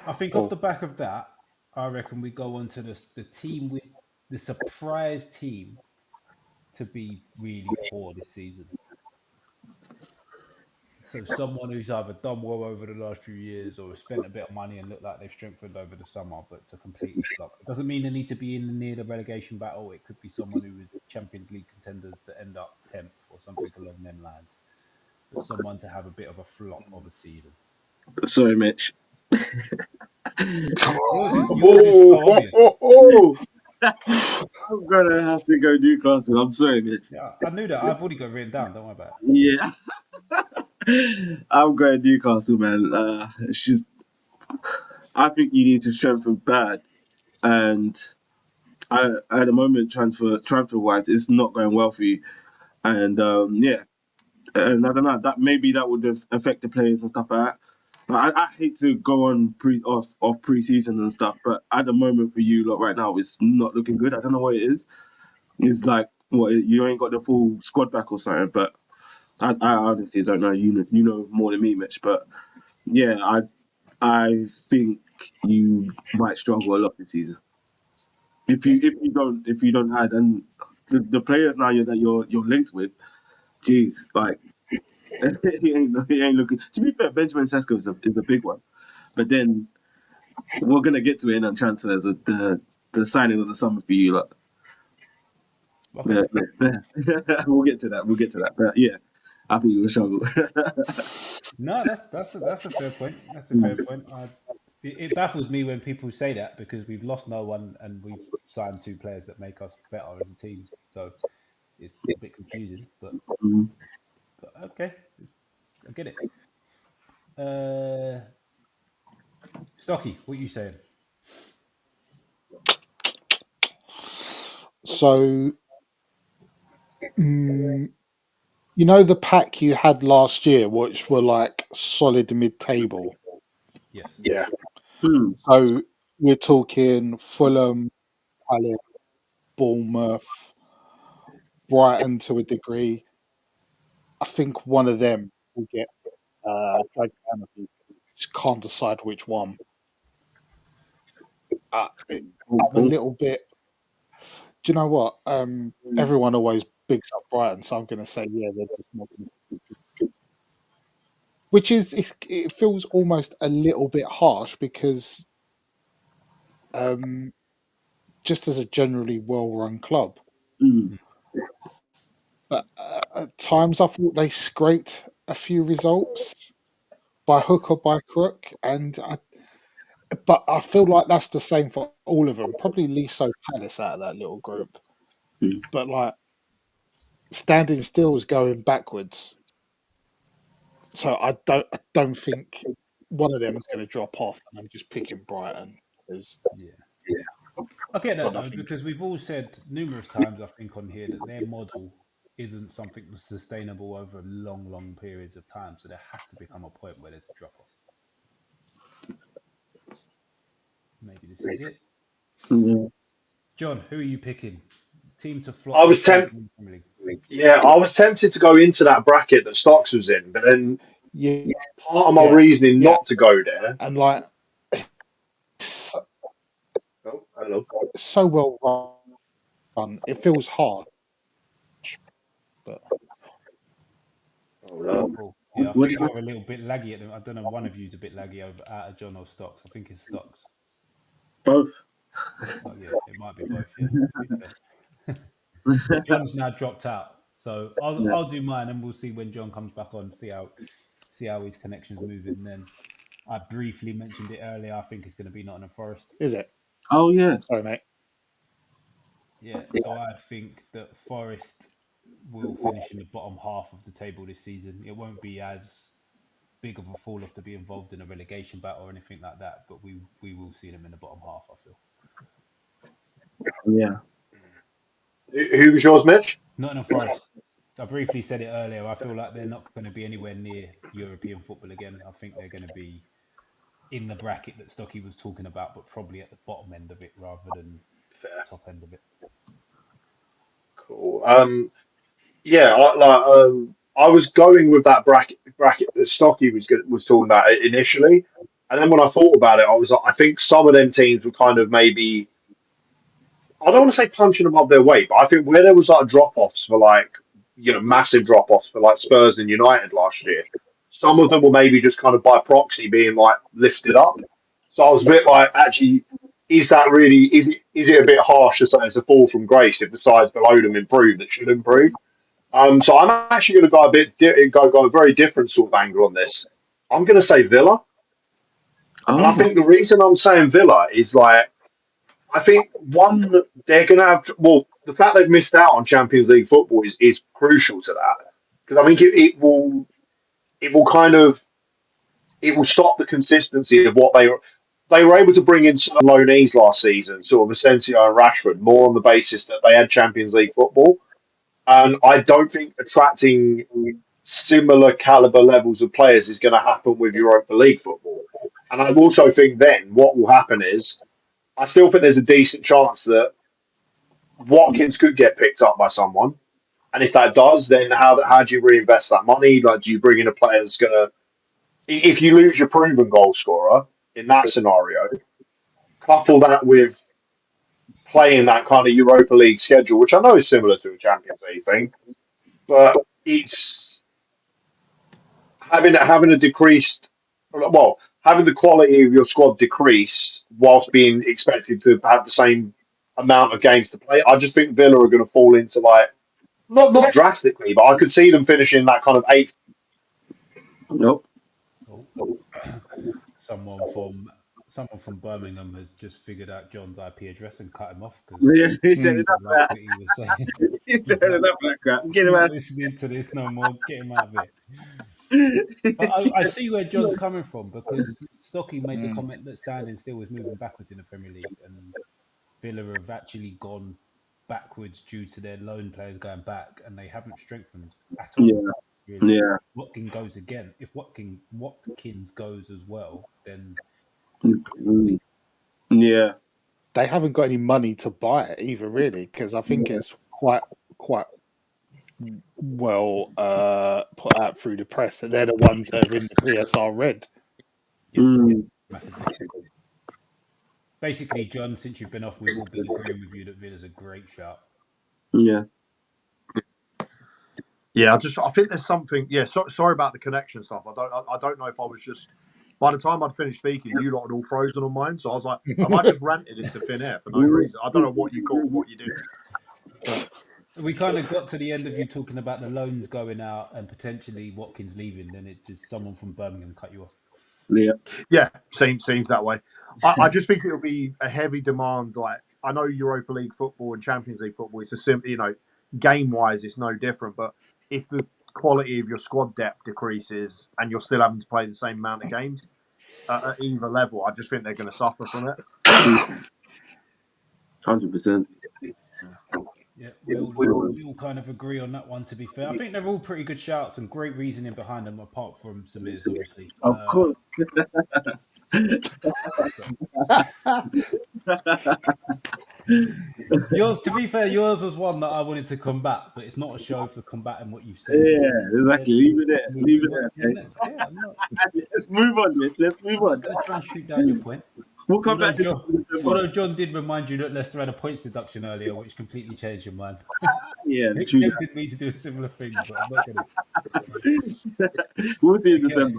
I think off the back of that, I reckon we go on to the team with the surprise team to be really poor this season. So someone who's either done well over the last few years or has spent a bit of money and looked like they've strengthened over the summer, but to completely flop. It doesn't mean they need to be in near the relegation battle. It could be someone who was Champions League contenders to end up 10th or something along them lines. But someone to have a bit of a flop of a season. Sorry, Mitch. Yours is so obvious. I'm gonna have to go Newcastle. I'm sorry, Mitch. Yeah, I knew that. I've already got it written down. Don't worry about it. Yeah. I'm going Newcastle, man. It's just, I think you need to strengthen bad, and at the moment, transfer wise, it's not going well for you. And yeah, and I don't know, that maybe that would affect the players and stuff like that. But I hate to go on off pre-season and stuff, but at the moment for you lot right now, it's not looking good. I don't know what it is. It's like what you ain't got the full squad back or something. But I honestly don't know. You know more than me, Mitch. But yeah, I think you might struggle a lot this season if you don't add, and the players now that you're linked with. Jeez, like he ain't looking. To be fair, Benjamin Sesko is a big one, but then we're gonna get to it in transfers with the signing of the summer for you. Like, Okay. we'll get to that. We'll get to that. But yeah, I think you will struggle. No, that's a fair point. That's a fair point. It baffles me when people say that because we've lost no one and we've signed two players that make us better as a team. So it's a bit confusing, but okay, I get it. Stocky, what are you saying? So, you know the pack you had last year, which were like solid mid-table. Yes. Yeah. So we're talking Fulham, Palace, Bournemouth, Brighton to a degree. I think one of them will get dragged down a bit. Just can't decide which one. I'm a little bit. Do you know what? Everyone always bigs up Brighton, so I'm going to say yeah, they're just not. Which is it feels almost a little bit harsh because just as a generally well-run club, but at times I thought they scraped a few results by hook or by crook, but I feel like that's the same for all of them. Probably least so Palace out of that little group, but like standing still is going backwards. So I don't think one of them is going to drop off, and I'm just picking Brighton. Yeah. I get that though, because we've all said numerous times, I think, on here that their model isn't something that's sustainable over long, long periods of time. So there has to become a point where there's a drop off. Maybe this is it. Yeah. John, who are you picking? Team to flop. I was tempted. Yeah, I was tempted to go into that bracket that Stocks was in, but then part of my reasoning not to go there, and like, hello, so well run, it feels hard. But yeah, I think you're a little bit laggy at them. I don't know. One of you's a bit laggy over out of John or Stocks. I think it's Stocks. Both. Oh, yeah, it might be both. Yeah, to be fair. John's now dropped out, so I'll do mine, and we'll see when John comes back on. See how his connection's moving. Then I briefly mentioned it earlier. I think it's going to be Nottingham Forest. Is it? Oh yeah. Sorry, mate. Yeah, so I think that Forest will finish in the bottom half of the table this season. It won't be as big of a fall off to be involved in a relegation battle or anything like that, but we will see them in the bottom half, I feel. Yeah. Who was yours, Mitch? Nottingham Forest. I briefly said it earlier. I feel like they're not going to be anywhere near European football again. I think they're going to be in the bracket that Stocky was talking about, but probably at the bottom end of it rather than top end of it. Cool. Yeah, I was going with that bracket that Stocky was talking about initially, And then when I thought about it, I was like, I think some of them teams were kind of maybe, I don't want to say punching above their weight, but I think where there was like drop-offs for like, massive drop-offs for like Spurs and United last year, some of them were maybe just kind of by proxy being like lifted up. So I was a bit like, actually, is it a bit harsh to say it's a fall from grace if the sides below them improve that should improve? So I'm actually going to go go a very different sort of angle on this. I'm going to say Villa. And I think the reason I'm saying Villa is like, I think one, they're going to have, the fact they've missed out on Champions League football is crucial to that. Because I think it will stop the consistency of what they were able to bring in some loanees last season, sort of Asensio and Rashford, more on the basis that they had Champions League football. And I don't think attracting similar caliber levels of players is going to happen with Europa League football. And I also think then what will happen is, I still think there's a decent chance that Watkins could get picked up by someone. And if that does, then how do you reinvest that money? Like, do you bring in a player that's going to, if you lose your proven goal scorer in that scenario, couple that with playing that kind of Europa League schedule, which I know is similar to a Champions League thing, but it's having a decreased, having the quality of your squad decrease whilst being expected to have the same amount of games to play. I just think Villa are going to fall into like, not drastically, but I could see them finishing that kind of 8th. Nope. Someone from Birmingham has just figured out John's IP address and cut him off. Yeah, he said enough like what he was saying. He said enough like that. Get him out. Listening to this no more. Get him out of it. But I see where John's coming from, because Stocky made the comment that standing still is moving backwards in the Premier League, and Villa have actually gone backwards due to their loan players going back, and they haven't strengthened at all. Yeah. Really. Yeah. Watkins goes again. If Watkins goes as well, then yeah, they haven't got any money to buy it either, really, because I think it's quite well put out through the press that they're the ones that are in the PSR red. Yes, massively. Basically, John, since you've been off, we've all been agreeing with you that Villa's a great shout. Yeah. Yeah, I think there's something. Yeah, sorry about the connection stuff. I don't know if I was just. By the time I'd finished speaking, you lot had all frozen on mine, so I was like, have I just ranted into thin air for no reason? I don't know what you do. We kind of got to the end of you talking about the loans going out and potentially Watkins leaving, then it just someone from Birmingham cut you off. Yeah, seems that way. I just think it'll be a heavy demand. Like, I know Europa League football and Champions League football, it's a simple, game wise, it's no different. But if the quality of your squad depth decreases and you're still having to play the same amount of games at either level, I just think they're going to suffer from it. 100%. Yeah, we all kind of agree on that one, to be fair. I think they're all pretty good shouts and great reasoning behind them, apart from Samir's, obviously. Of course. Yours, to be fair, yours was one that I wanted to combat, but it's not a show for combating what you've said. Yeah, exactly. Leave it there. Let's move on, Mitch. Let's move on. Let's try and shoot down your point. We'll come back to although John did remind you that Leicester had a points deduction earlier, which completely changed your mind. Yeah, it tempted me to do a similar thing, but I'm not going to. We'll see in December.